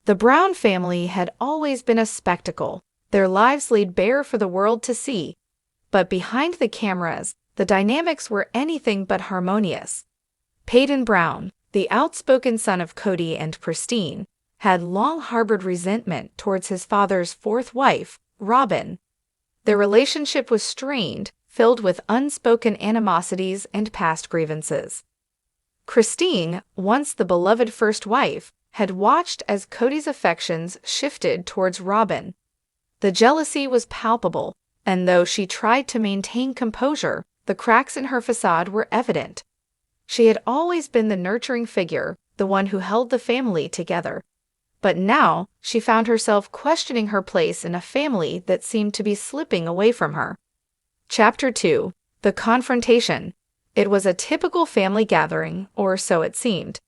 The Brown family had always been a spectacle, their lives laid bare for the world to see. But behind the cameras, the dynamics were anything but harmonious. Paedon Brown, the outspoken son of Kody and Christine, had long harbored resentment towards his father's fourth wife, Robyn. Their relationship was strained, filled with unspoken animosities and past grievances. Christine, once the beloved first wife, had watched as Kody's affections shifted towards Robyn. The jealousy was palpable, and though she tried to maintain composure, the cracks in her facade were evident. She had always been the nurturing figure, the one who held the family together. But now she found herself questioning her place in a family that seemed to be slipping away from her. Chapter 2: The Confrontation. It was a typical family gathering, or so it seemed.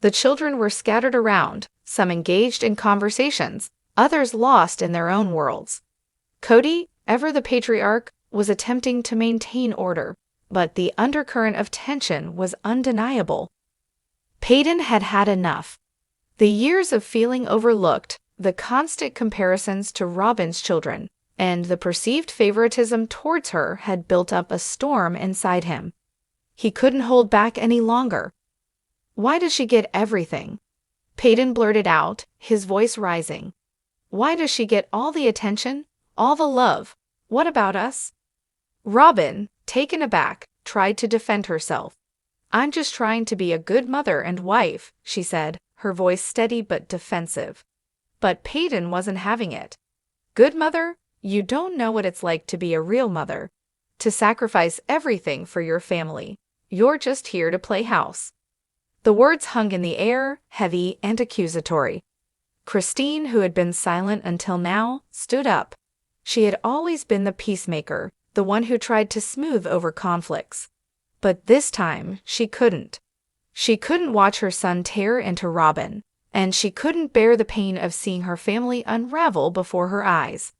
The children were scattered around, some engaged in conversations, others lost in their own worlds. Kody, ever the patriarch, was attempting to maintain order, but the undercurrent of tension was undeniable. Paedon had had enough. The years of feeling overlooked, the constant comparisons to Robyn's children, and the perceived favoritism towards her had built up a storm inside him. He couldn't hold back any longer. "Why does she get everything?" Paedon blurted out, his voice rising. "Why does she get all the attention, all the love? What about us?" Robyn, taken aback, tried to defend herself. "I'm just trying to be a good mother and wife," she said, her voice steady but defensive. But Paedon wasn't having it. "Good mother? You don't know what it's like to be a real mother. To sacrifice everything for your family. You're just here to play house." The words hung in the air, heavy and accusatory. Christine, who had been silent until now, stood up. She had always been the peacemaker, the one who tried to smooth over conflicts. But this time, she couldn't. She couldn't watch her son tear into Robyn, and she couldn't bear the pain of seeing her family unravel before her eyes.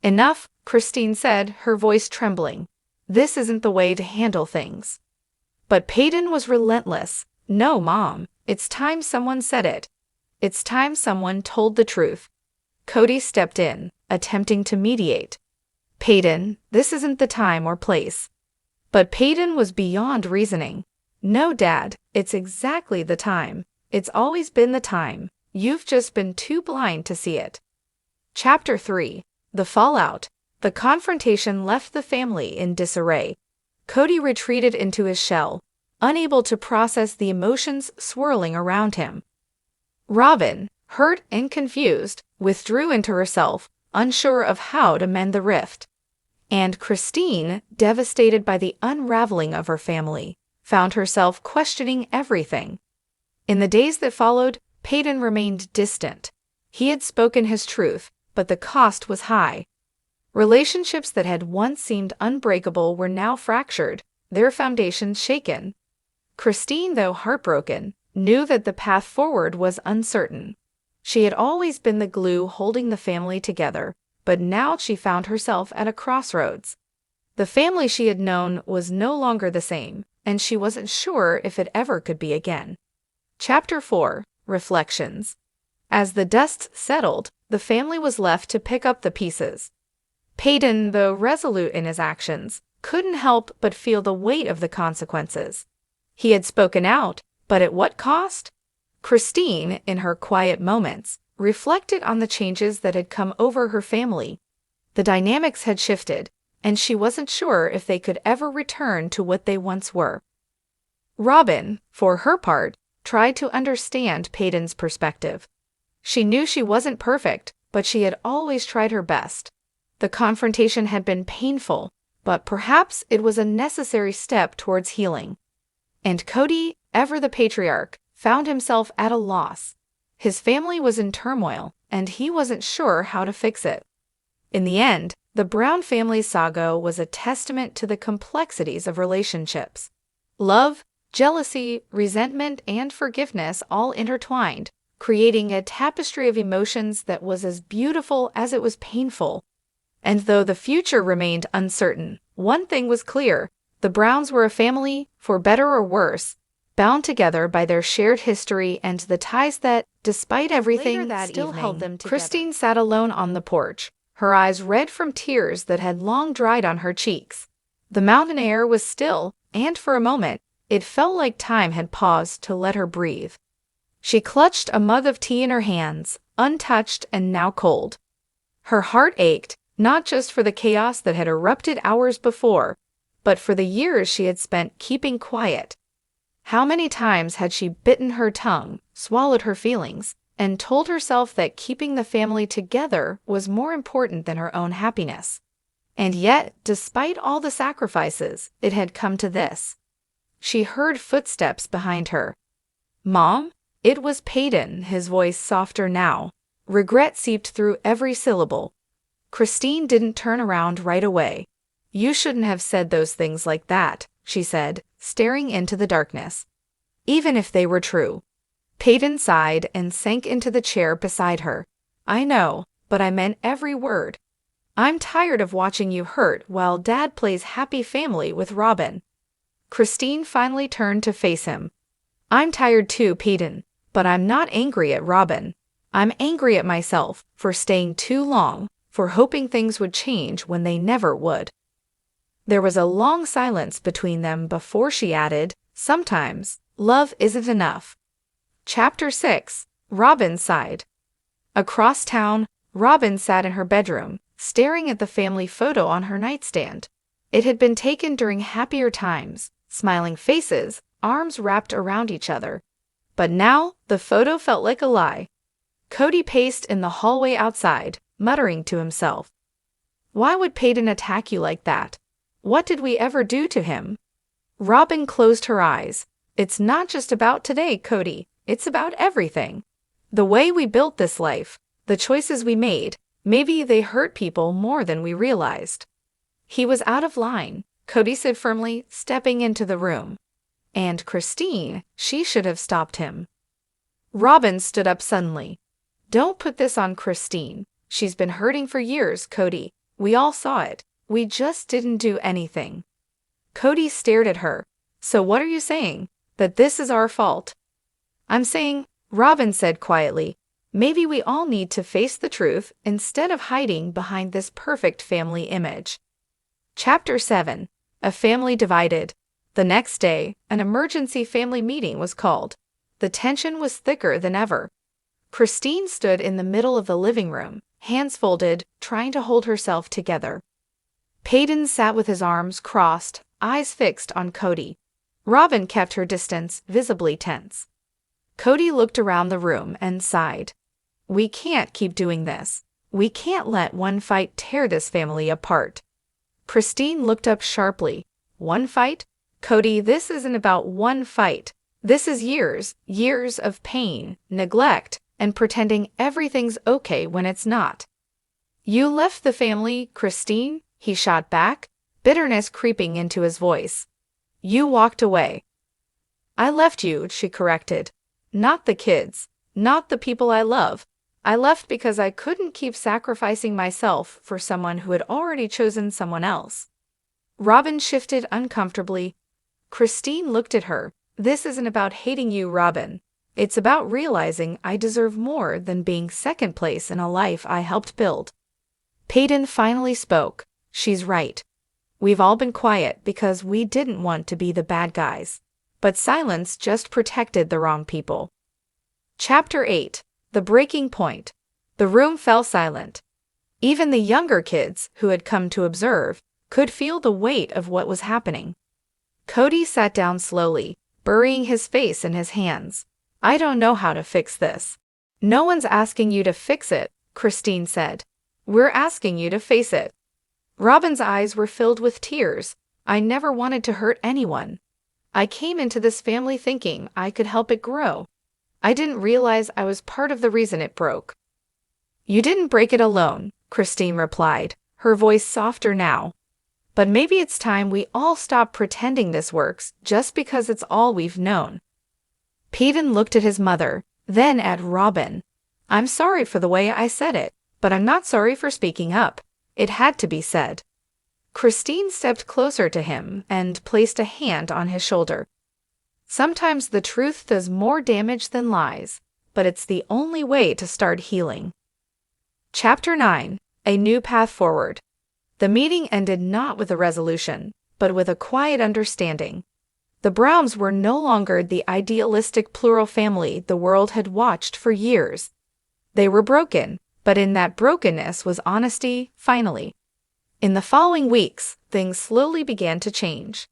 "Enough," Christine said, her voice trembling. "This isn't the way to handle things." But Paedon was relentless. "No, Mom, it's time someone said it. It's time someone told the truth." Kody stepped in, attempting to mediate. "Paedon, this isn't the time or place." But Paedon was beyond reasoning. "No, Dad, it's exactly the time. It's always been the time. You've just been too blind to see it." Chapter 3: The Fallout. The confrontation left the family in disarray. Kody retreated into his shell, unable to process the emotions swirling around him. Robyn, hurt and confused, withdrew into herself, unsure of how to mend the rift. And Christine, devastated by the unraveling of her family, found herself questioning everything. In the days that followed, Paedon remained distant. He had spoken his truth, but the cost was high. Relationships that had once seemed unbreakable were now fractured, their foundations shaken. Christine, though heartbroken, knew that the path forward was uncertain. She had always been the glue holding the family together, but now she found herself at a crossroads. The family she had known was no longer the same, and she wasn't sure if it ever could be again. Chapter 4: Reflections. As the dust settled, the family was left to pick up the pieces. Paedon, though resolute in his actions, couldn't help but feel the weight of the consequences. He had spoken out, but at what cost? Christine, in her quiet moments, reflected on the changes that had come over her family. The dynamics had shifted, and she wasn't sure if they could ever return to what they once were. Robyn, for her part, tried to understand Paedon's perspective. She knew she wasn't perfect, but she had always tried her best. The confrontation had been painful, but perhaps it was a necessary step towards healing. And Kody, ever the patriarch, found himself at a loss. His family was in turmoil, and he wasn't sure how to fix it. In the end, the Brown family's saga was a testament to the complexities of relationships. Love, jealousy, resentment, and forgiveness all intertwined, creating a tapestry of emotions that was as beautiful as it was painful. And though the future remained uncertain, one thing was clear: the Browns were a family, for better or worse, bound together by their shared history and the ties that, despite everything, still held them together. Christine sat alone on the porch, her eyes red from tears that had long dried on her cheeks. The mountain air was still, and for a moment, it felt like time had paused to let her breathe. She clutched a mug of tea in her hands, untouched and now cold. Her heart ached, not just for the chaos that had erupted hours before, but for the years she had spent keeping quiet. How many times had she bitten her tongue, swallowed her feelings, and told herself that keeping the family together was more important than her own happiness? And yet, despite all the sacrifices, it had come to this. She heard footsteps behind her. "Mom?" It was Paedon, his voice softer now. Regret seeped through every syllable. Christine didn't turn around right away. "You shouldn't have said those things like that," she said, staring into the darkness. "Even if they were true." Paedon sighed and sank into the chair beside her. "I know, but I meant every word. I'm tired of watching you hurt while Dad plays happy family with Robyn." Christine finally turned to face him. "I'm tired too, Paedon, but I'm not angry at Robyn. I'm angry at myself for staying too long, for hoping things would change when they never would." There was a long silence between them before she added, "Sometimes, love isn't enough." Chapter 6. Robyn's Side. Across town, Robyn sat in her bedroom, staring at the family photo on her nightstand. It had been taken during happier times, smiling faces, arms wrapped around each other. But now, the photo felt like a lie. Kody paced in the hallway outside, muttering to himself. "Why would Paedon attack you like that? What did we ever do to him?" Robyn closed her eyes. "It's not just about today, Kody. It's about everything. The way we built this life, the choices we made, maybe they hurt people more than we realized." "He was out of line," Kody said firmly, stepping into the room. "And Christine, she should have stopped him." Robyn stood up suddenly. "Don't put this on Christine. She's been hurting for years, Kody. We all saw it. We just didn't do anything." Kody stared at her. "So what are you saying? That this is our fault?" "I'm saying," Robyn said quietly, "maybe we all need to face the truth instead of hiding behind this perfect family image." Chapter 7. A Family Divided. The next day, an emergency family meeting was called. The tension was thicker than ever. Christine stood in the middle of the living room, hands folded, trying to hold herself together. Paedon sat with his arms crossed, eyes fixed on Kody. Robyn kept her distance, visibly tense. Kody looked around the room and sighed. "We can't keep doing this. We can't let one fight tear this family apart." Christine looked up sharply. "One fight? Kody, this isn't about one fight. This is years of pain, neglect, and pretending everything's okay when it's not." "You left the family, Christine?" he shot back, bitterness creeping into his voice. "You walked away." "I left you," she corrected. "Not the kids, not the people I love. I left because I couldn't keep sacrificing myself for someone who had already chosen someone else." Robyn shifted uncomfortably. Christine looked at her. "This isn't about hating you, Robyn. It's about realizing I deserve more than being second place in a life I helped build." Paedon finally spoke. "She's right. We've all been quiet because we didn't want to be the bad guys. But silence just protected the wrong people." Chapter 8. The Breaking Point. The room fell silent. Even the younger kids, who had come to observe, could feel the weight of what was happening. Kody sat down slowly, burying his face in his hands. "I don't know how to fix this." "No one's asking you to fix it," Christine said. "We're asking you to face it." Robyn's eyes were filled with tears. "I never wanted to hurt anyone. I came into this family thinking I could help it grow. I didn't realize I was part of the reason it broke." "You didn't break it alone," Christine replied, her voice softer now. "But maybe it's time we all stop pretending this works just because it's all we've known." Paedon looked at his mother, then at Robyn. "I'm sorry for the way I said it, but I'm not sorry for speaking up. It had to be said." Christine stepped closer to him and placed a hand on his shoulder. Sometimes the truth does more damage than lies, but it's the only way to start healing. Chapter 9. A New Path Forward. The meeting ended not with a resolution, but with a quiet understanding. The Browns were no longer the idealistic plural family the world had watched for years. They were broken, but in that brokenness was honesty, finally. In the following weeks, things slowly began to change.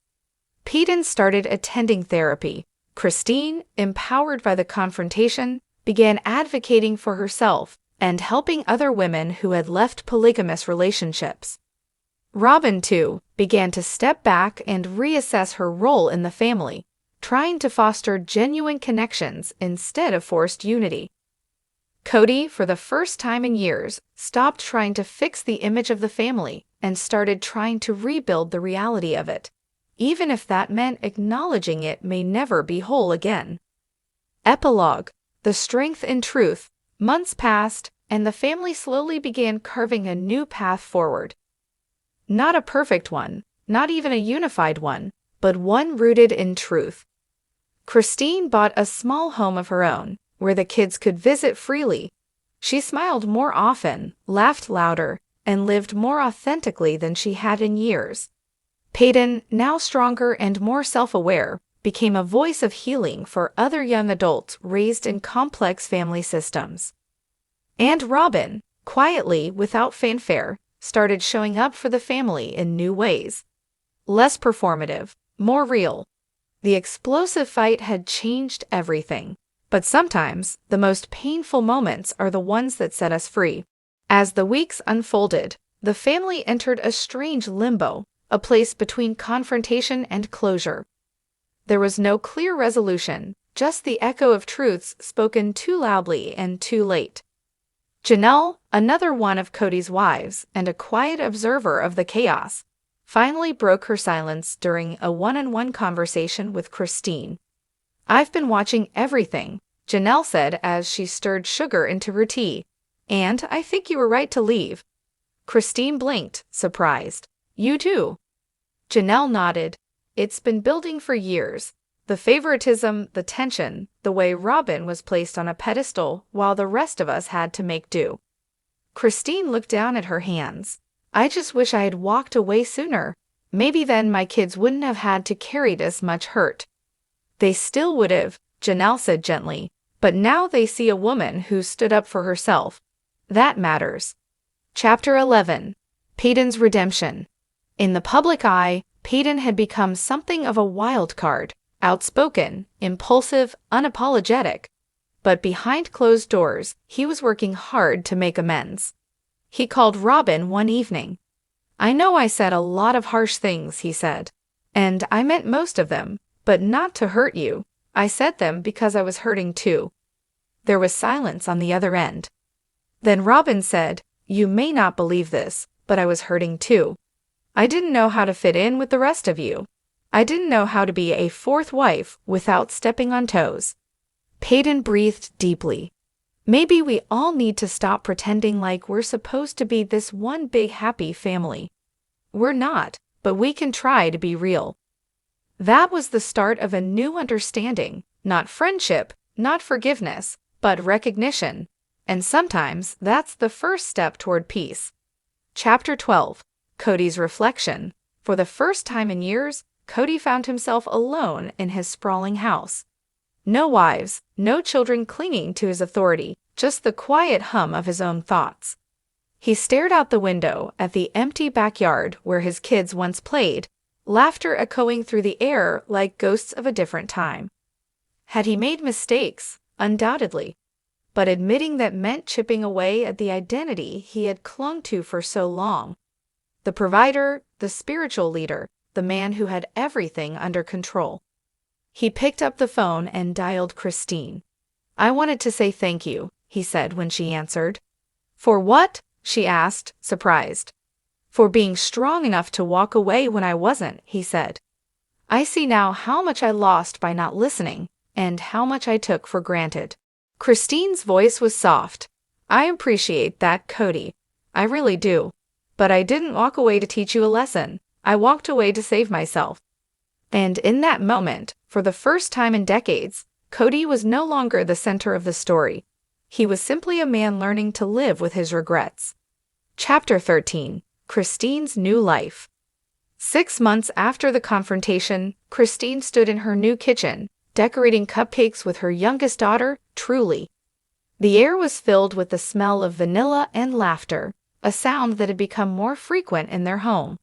Paedon started attending therapy. Christine, empowered by the confrontation, began advocating for herself and helping other women who had left polygamous relationships. Robyn, too, began to step back and reassess her role in the family, trying to foster genuine connections instead of forced unity. Kody, for the first time in years, stopped trying to fix the image of the family and started trying to rebuild the reality of it, even if that meant acknowledging it may never be whole again. Epilogue. The strength in truth. Months passed, and the family slowly began carving a new path forward. Not a perfect one, not even a unified one, but one rooted in truth. Christine bought a small home of her own, where the kids could visit freely. She smiled more often, laughed louder, and lived more authentically than she had in years. Paedon, now stronger and more self-aware, became a voice of healing for other young adults raised in complex family systems. And Robyn, quietly, without fanfare, started showing up for the family in new ways. Less performative, more real. The explosive fight had changed everything. But sometimes, the most painful moments are the ones that set us free. As the weeks unfolded, the family entered a strange limbo, a place between confrontation and closure. There was no clear resolution, just the echo of truths spoken too loudly and too late. Janelle, another one of Kody's wives and a quiet observer of the chaos, finally broke her silence during a one-on-one conversation with Christine. "I've been watching everything," Janelle said as she stirred sugar into her tea, "and I think you were right to leave." Christine blinked, surprised. "You too?" Janelle nodded. "It's been building for years. The favoritism, the tension, the way Robyn was placed on a pedestal while the rest of us had to make do." Christine looked down at her hands. "I just wish I had walked away sooner. Maybe then my kids wouldn't have had to carry this much hurt." "They still would have," Janelle said gently, "but now they see a woman who stood up for herself. That matters." Chapter 11. Paedon's Redemption. In the public eye, Paedon had become something of a wild card, outspoken, impulsive, unapologetic. But behind closed doors, he was working hard to make amends. He called Robyn one evening. "I know I said a lot of harsh things," he said, "and I meant most of them, but not to hurt you. I said them because I was hurting too." There was silence on the other end. Then Robyn said, "You may not believe this, but I was hurting too. I didn't know how to fit in with the rest of you. I didn't know how to be a fourth wife without stepping on toes." Paedon breathed deeply. Maybe we all need to stop pretending like we're supposed to be this one big happy family. We're not, but we can try to be real. That was the start of a new understanding, not friendship, not forgiveness, but recognition. And sometimes that's the first step toward peace. Chapter 12. Kody's Reflection. For the first time in years, Kody found himself alone in his sprawling house. No wives, no children clinging to his authority, just the quiet hum of his own thoughts. He stared out the window at the empty backyard where his kids once played, laughter echoing through the air like ghosts of a different time. Had he made mistakes? Undoubtedly. But admitting that meant chipping away at the identity he had clung to for so long. The provider, the spiritual leader, the man who had everything under control. He picked up the phone and dialed Christine. "I wanted to say thank you," he said when she answered. "For what?" she asked, surprised. "For being strong enough to walk away when I wasn't," he said. "I see now how much I lost by not listening, and how much I took for granted." Christine's voice was soft. "I appreciate that, Kody. I really do. But I didn't walk away to teach you a lesson. I walked away to save myself." And in that moment, for the first time in decades, Kody was no longer the center of the story. He was simply a man learning to live with his regrets. Chapter 13. Christine's New Life. 6 months after the confrontation, Christine stood in her new kitchen, decorating cupcakes with her youngest daughter, Truly. The air was filled with the smell of vanilla and laughter, a sound that had become more frequent in their home.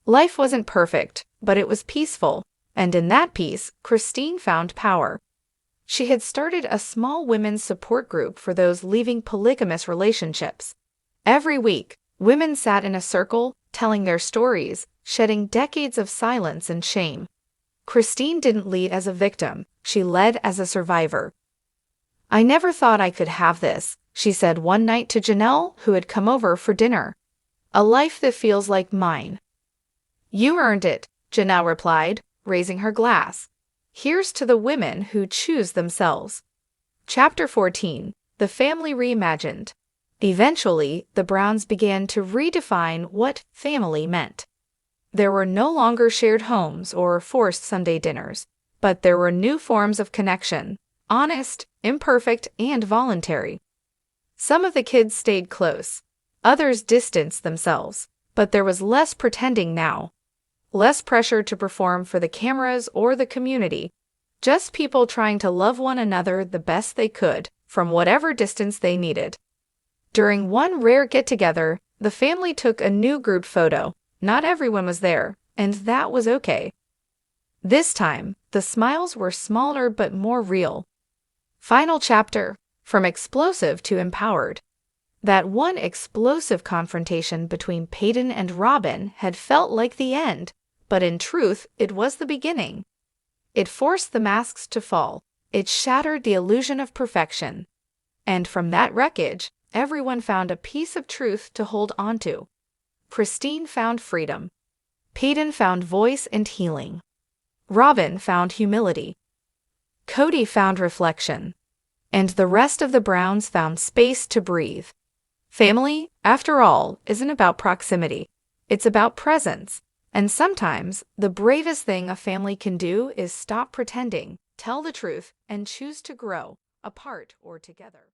Life wasn't perfect, but it was peaceful, and in that peace, Christine found power. She had started a small women's support group for those leaving polygamous relationships. Every week, women sat in a circle, telling their stories, shedding decades of silence and shame. Christine didn't lead as a victim, she led as a survivor. "I never thought I could have this," she said one night to Janelle, who had come over for dinner. "A life that feels like mine." "You earned it," Janelle replied, raising her glass. "Here's to the women who choose themselves." Chapter 14. The Family Reimagined. Eventually, the Browns began to redefine what family meant. There were no longer shared homes or forced Sunday dinners, but there were new forms of connection, honest, imperfect, and voluntary. Some of the kids stayed close, others distanced themselves, but there was less pretending now. Less pressure to perform for the cameras or the community, just people trying to love one another the best they could, from whatever distance they needed. During one rare get-together, the family took a new group photo. Not everyone was there, and that was okay. This time, the smiles were smaller but more real. Final chapter. From explosive to empowered. That one explosive confrontation between Paedon and Robyn had felt like the end, but in truth, it was the beginning. It forced the masks to fall. It shattered the illusion of perfection. And from that wreckage, everyone found a piece of truth to hold onto. Christine found freedom. Paedon found voice and healing. Robyn found humility. Kody found reflection. And the rest of the Browns found space to breathe. Family, after all, isn't about proximity. It's about presence. And sometimes, the bravest thing a family can do is stop pretending, tell the truth, and choose to grow, apart or together.